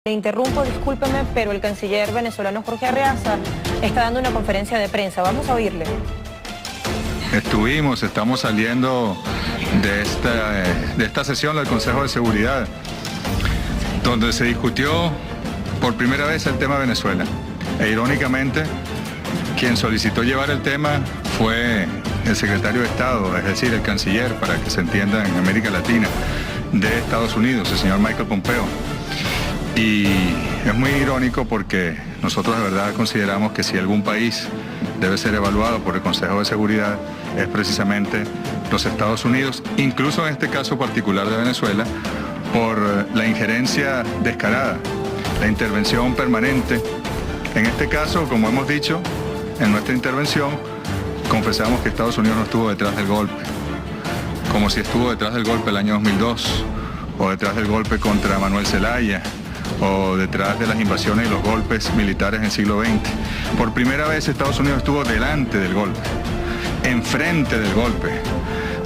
Le interrumpo, discúlpeme, pero el canciller venezolano Jorge Arreaza está dando una conferencia de prensa. Vamos a oírle. Estamos saliendo de esta sesión del Consejo de Seguridad, donde se discutió por primera vez el tema Venezuela. E irónicamente, quien solicitó llevar el tema fue el secretario de Estado, es decir, el canciller, para que se entienda en América Latina, de Estados Unidos, el señor Michael Pompeo. Y es muy irónico porque nosotros de verdad consideramos que si algún país debe ser evaluado por el Consejo de Seguridad es precisamente los Estados Unidos, incluso en este caso particular de Venezuela, por la injerencia descarada, la intervención permanente. En este caso, como hemos dicho en nuestra intervención, confesamos que Estados Unidos no estuvo detrás del golpe, como si estuvo detrás del golpe el año 2002, o detrás del golpe contra Manuel Zelaya, o detrás de las invasiones y los golpes militares en el siglo XX. Por primera vez Estados Unidos estuvo delante del golpe, enfrente del golpe.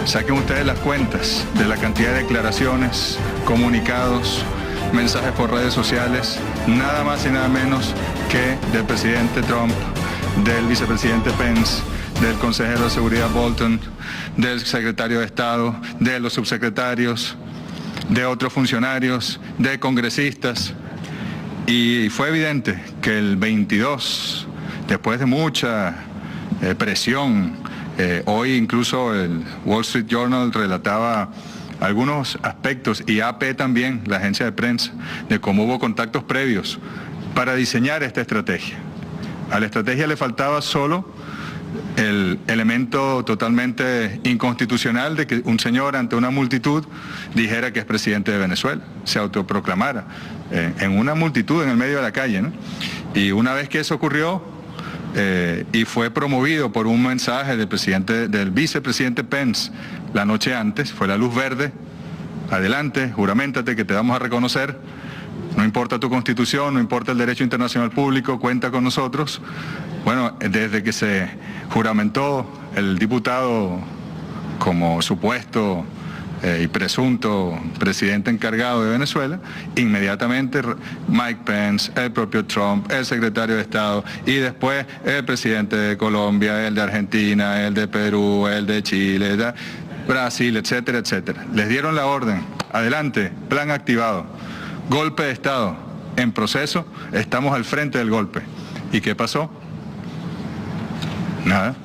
Saquen ustedes las cuentas de la cantidad de declaraciones, comunicados, mensajes por redes sociales, nada más y nada menos que del presidente Trump, del vicepresidente Pence, del consejero de seguridad Bolton, del secretario de Estado, de los subsecretarios, de otros funcionarios, de congresistas. Y fue evidente que el 22, después de mucha presión, hoy incluso el Wall Street Journal relataba algunos aspectos, y AP también, la agencia de prensa, de cómo hubo contactos previos para diseñar esta estrategia. A la estrategia le faltaba solo el elemento totalmente inconstitucional de que un señor ante una multitud dijera que es presidente de Venezuela, se autoproclamara en una multitud en el medio de la calle, ¿no? Y una vez que eso ocurrió y fue promovido por un mensaje del vicepresidente Pence la noche antes, fue la luz verde: adelante, juramentate que te vamos a reconocer, no importa tu constitución, no importa el derecho internacional público, cuenta con nosotros. Bueno, desde que se juramentó el diputado como supuesto y presunto presidente encargado de Venezuela, inmediatamente Mike Pence, el propio Trump, el secretario de Estado, y después el presidente de Colombia, el de Argentina, el de Perú, el de Chile, Brasil, etcétera, etcétera. Les dieron la orden: adelante, plan activado, golpe de Estado en proceso, estamos al frente del golpe. ¿Y qué pasó? Nada.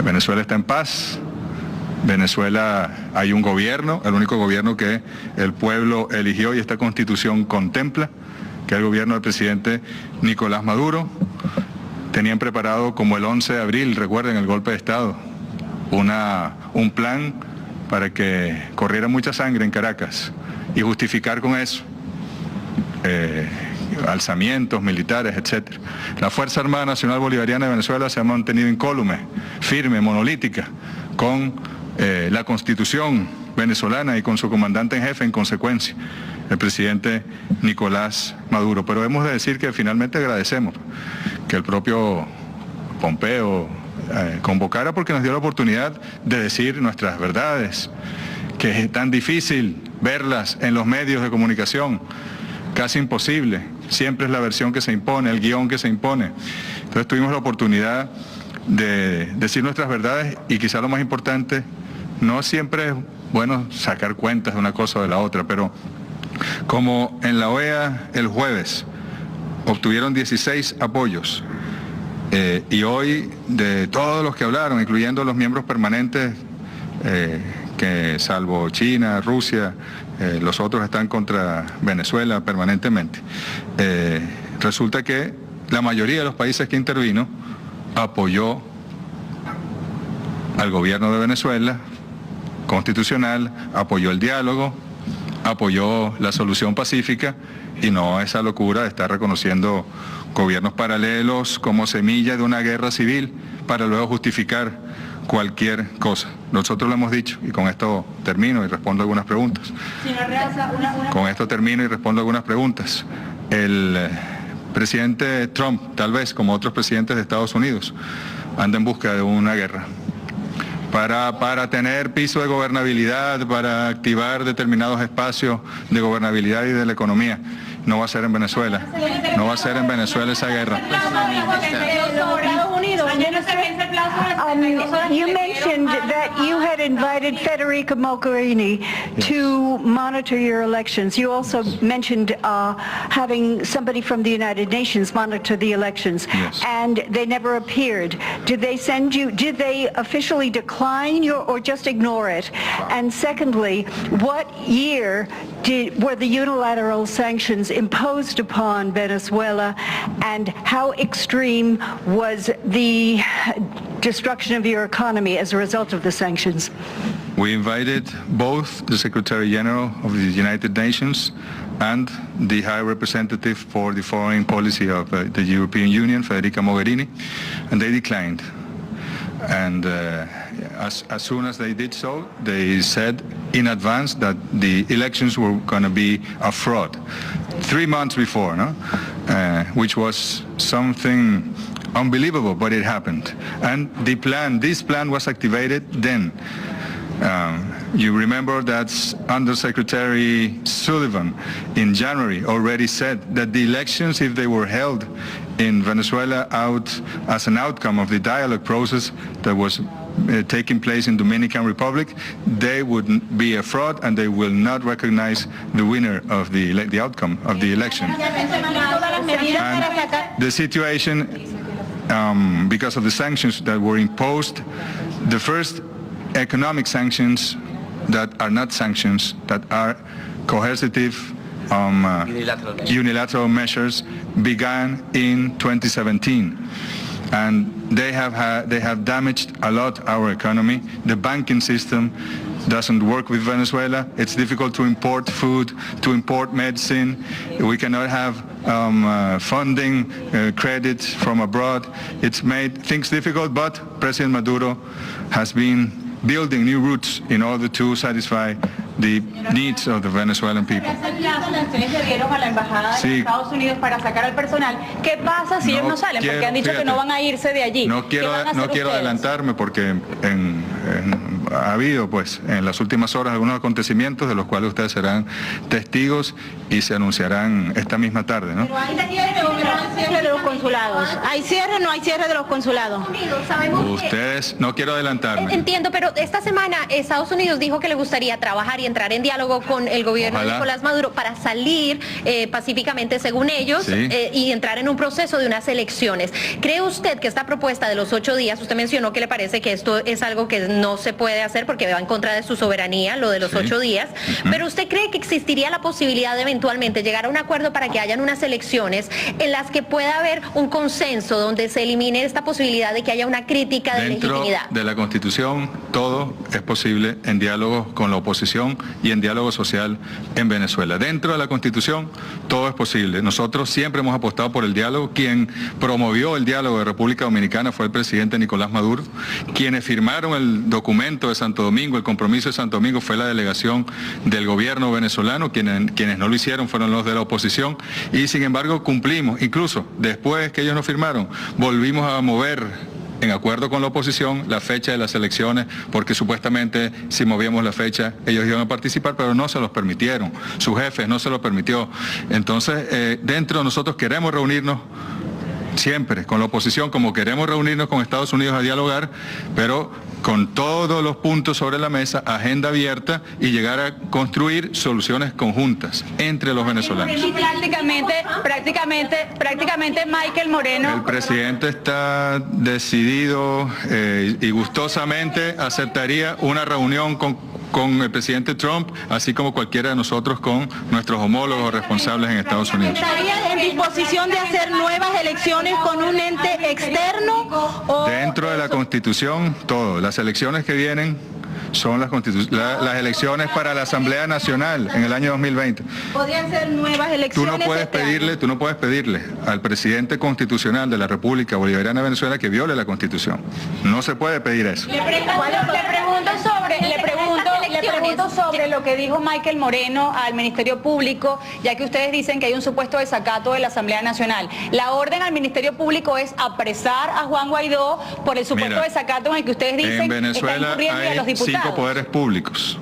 Venezuela está en paz. Venezuela hay un gobierno, el único gobierno que el pueblo eligió y esta constitución contempla, que es el gobierno del presidente Nicolás Maduro. Tenían preparado, como el 11 de abril, recuerden, el golpe de Estado, un plan para que corriera mucha sangre en Caracas y justificar con eso alzamientos militares, etc. La Fuerza Armada Nacional Bolivariana de Venezuela se ha mantenido incólume, firme, monolítica, con la Constitución venezolana y con su comandante en jefe en consecuencia, el presidente Nicolás Maduro. Pero hemos de decir que finalmente agradecemos que el propio Pompeo convocara, porque nos dio la oportunidad de decir nuestras verdades, que es tan difícil verlas en los medios de comunicación, casi imposible. Siempre es la versión que se impone, el guión que se impone. Entonces tuvimos la oportunidad de decir nuestras verdades, y quizá lo más importante, no siempre es bueno sacar cuentas de una cosa o de la otra, pero como en la OEA el jueves obtuvieron 16 apoyos, y hoy de todos los que hablaron, incluyendo los miembros permanentes, que salvo China, Rusia, los otros están contra Venezuela permanentemente, resulta que la mayoría de los países que intervino apoyó al gobierno de Venezuela constitucional, apoyó el diálogo, apoyó la solución pacífica, y no esa locura de estar reconociendo gobiernos paralelos como semilla de una guerra civil para luego justificar cualquier cosa. Nosotros lo hemos dicho, y con esto termino y respondo algunas preguntas. Con esto termino y respondo algunas preguntas. El presidente Trump, tal vez como otros presidentes de Estados Unidos, anda en busca de una guerra. para tener piso de gobernabilidad, para activar determinados espacios de gobernabilidad y de la economía. No va a ser en Venezuela. No va a ser en Venezuela esa guerra. You mentioned that you had invited Federica Mogherini to monitor your elections. You also mentioned having somebody from the United Nations monitor the elections. Yes. And they never appeared. Did they officially decline or just ignore it? And secondly, what year were the unilateral sanctions imposed upon Venezuela, and how extreme was the destruction of your economy as a result of the sanctions? We invited both the Secretary General of the United Nations and the High Representative for the Foreign Policy of the European Union, Federica Mogherini, and they declined. And as soon as they did so, they said in advance that the elections were going to be a fraud. 3 months before, no? Which was something unbelievable, but it happened. And this plan was activated then. You remember that Undersecretary Sullivan in January already said that the elections, if they were held in Venezuela as an outcome of the dialogue process that was taking place in Dominican Republic, they would be a fraud and they will not recognize the winner of the outcome of the election. And the situation, because of the sanctions that were imposed, the first economic sanctions that are not sanctions, that are coercive unilateral measures, began in 2017. And they have damaged a lot our economy. The banking system doesn't work with Venezuela. It's difficult to import food, to import medicine. We cannot have funding, credit from abroad. It's made things difficult, but President Maduro has been building new routes in order to satisfy the needs of the Venezuelan people. Sí. Estados Unidos para sacar al personal. ¿Qué pasa si ellos no salen? Porque han dicho que no van a irse de allí. No quiero adelantarme porque ha habido pues en las últimas horas algunos acontecimientos de los cuales ustedes serán testigos y se anunciarán esta misma tarde, ¿no? Pero hay cierre o no hay cierre de los consulados. ¿Hay cierre o no hay cierre de los consulados? Ustedes, no quiero adelantarme. Entiendo, pero esta semana Estados Unidos dijo que le gustaría trabajar y entrar en diálogo con el gobierno de Nicolás Maduro para salir pacíficamente, según ellos, sí, y entrar en un proceso de unas elecciones. ¿Cree usted que esta propuesta de los 8 días, usted mencionó que le parece que esto es algo que no se puede hacer porque va en contra de su soberanía, lo de los 8 días, pero usted cree que existiría la posibilidad de eventualmente llegar a un acuerdo para que hayan unas elecciones en las que pueda haber un consenso donde se elimine esta posibilidad de que haya una crítica de legitimidad? Dentro de la Constitución todo es posible en diálogo con la oposición y en diálogo social en Venezuela. Dentro de la Constitución todo es posible. Nosotros siempre hemos apostado por el diálogo. Quien promovió el diálogo de República Dominicana fue el presidente Nicolás Maduro. Quienes firmaron el documento de Santo Domingo, el compromiso de Santo Domingo, fue la delegación del gobierno venezolano. Quienes no lo hicieron fueron los de la oposición y sin embargo cumplimos. Incluso después que ellos no firmaron, volvimos a mover en acuerdo con la oposición la fecha de las elecciones, porque supuestamente si movíamos la fecha ellos iban a participar, pero no se los permitieron, sus jefes no se lo permitió. Entonces, dentro de nosotros queremos reunirnos siempre con la oposición, como queremos reunirnos con Estados Unidos a dialogar, pero con todos los puntos sobre la mesa, agenda abierta y llegar a construir soluciones conjuntas entre los venezolanos. Prácticamente Michael Moreno. El presidente está decidido y gustosamente aceptaría una reunión con el presidente Trump, así como cualquiera de nosotros con nuestros homólogos responsables en Estados Unidos. ¿Estaría en disposición de hacer nuevas elecciones con un ente externo? Dentro de la Constitución, todo. Las elecciones que vienen son las elecciones para la Asamblea Nacional en el año 2020. ¿Podrían ser nuevas elecciones? Tú no puedes pedirle al presidente constitucional de la República Bolivariana de Venezuela que viole la Constitución. No se puede pedir eso. Le pregunto le pregunto sobre lo que dijo Michael Moreno al Ministerio Público, ya que ustedes dicen que hay un supuesto desacato de la Asamblea Nacional. La orden al Ministerio Público es apresar a Juan Guaidó por el supuesto desacato en el que ustedes dicen en Venezuela está incurriendo y a los hay diputados. 5 poderes públicos.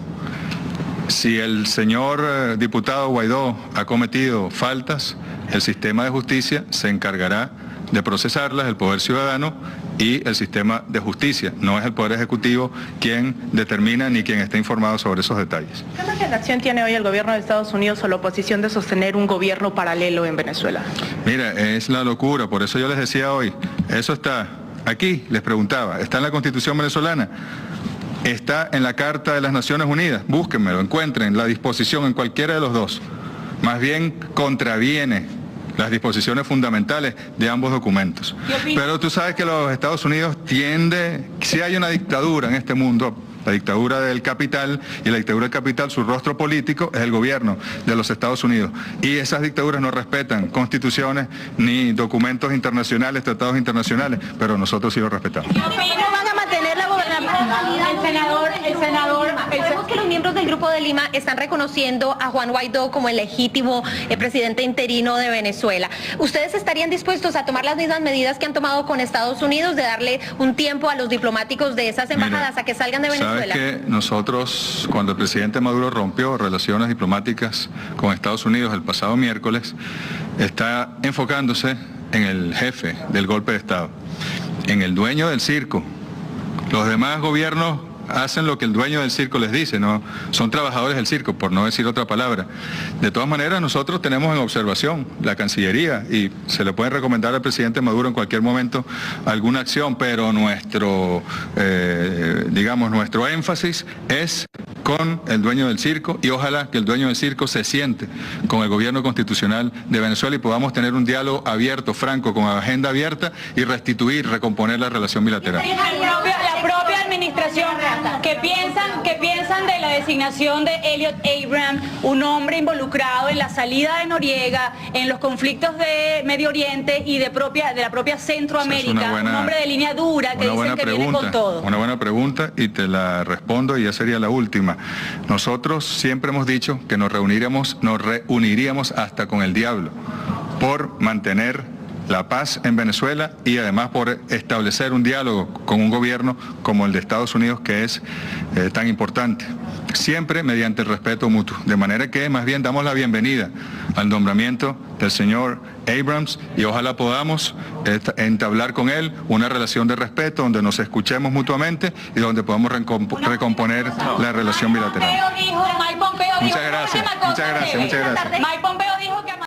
Si el señor diputado Guaidó ha cometido faltas, el sistema de justicia se encargará de procesarlas, el Poder Ciudadano y el sistema de justicia. No es el Poder Ejecutivo quien determina ni quien está informado sobre esos detalles. ¿Qué margen de acción tiene hoy el gobierno de Estados Unidos o la oposición de sostener un gobierno paralelo en Venezuela? Mira, es la locura, por eso yo les decía hoy, eso está aquí, les preguntaba, está en la Constitución venezolana, está en la Carta de las Naciones Unidas, búsquenmelo, encuentren la disposición en cualquiera de los dos, más bien contraviene las disposiciones fundamentales de ambos documentos. Pero tú sabes que los Estados Unidos si hay una dictadura en este mundo, la dictadura del capital, y la dictadura del capital, su rostro político es el gobierno de los Estados Unidos. Y esas dictaduras no respetan constituciones ni documentos internacionales, tratados internacionales, pero nosotros sí los respetamos. ¿Cómo van a mantener la gobernabilidad? El senador, Sabemos que los miembros del Grupo de Lima están reconociendo a Juan Guaidó como el legítimo presidente interino de Venezuela. ¿Ustedes estarían dispuestos a tomar las mismas medidas que han tomado con Estados Unidos, de darle un tiempo a los diplomáticos de esas embajadas a que salgan de Venezuela? Sabes que nosotros, cuando el presidente Maduro rompió relaciones diplomáticas con Estados Unidos el pasado miércoles, está enfocándose en el jefe del golpe de Estado, en el dueño del circo. Los demás gobiernos hacen lo que el dueño del circo les dice, no son trabajadores del circo, por no decir otra palabra. De todas maneras, nosotros tenemos en observación la Cancillería y se le puede recomendar al presidente Maduro en cualquier momento alguna acción, pero nuestro énfasis es con el dueño del circo, y ojalá que el dueño del circo se siente con el gobierno constitucional de Venezuela y podamos tener un diálogo abierto, franco, con agenda abierta, y recomponer la relación bilateral. La propia administración, que piensan de la designación de Elliot Abrams, un hombre involucrado en la salida de Noriega, en los conflictos de Medio Oriente y de la propia Centroamérica, un hombre de línea dura que dicen que viene con todo. Una buena pregunta, y te la respondo, y ya sería la última. Nosotros siempre hemos dicho que nos reuniríamos hasta con el diablo por mantener la paz en Venezuela y además por establecer un diálogo con un gobierno como el de Estados Unidos, que es tan importante, siempre mediante el respeto mutuo. De manera que más bien damos la bienvenida al nombramiento del señor Abrams, y ojalá podamos entablar con él una relación de respeto donde nos escuchemos mutuamente y donde podamos recomponer la relación bilateral. Mike Pompeo dijo Muchas gracias. Mike Pompeo dijo que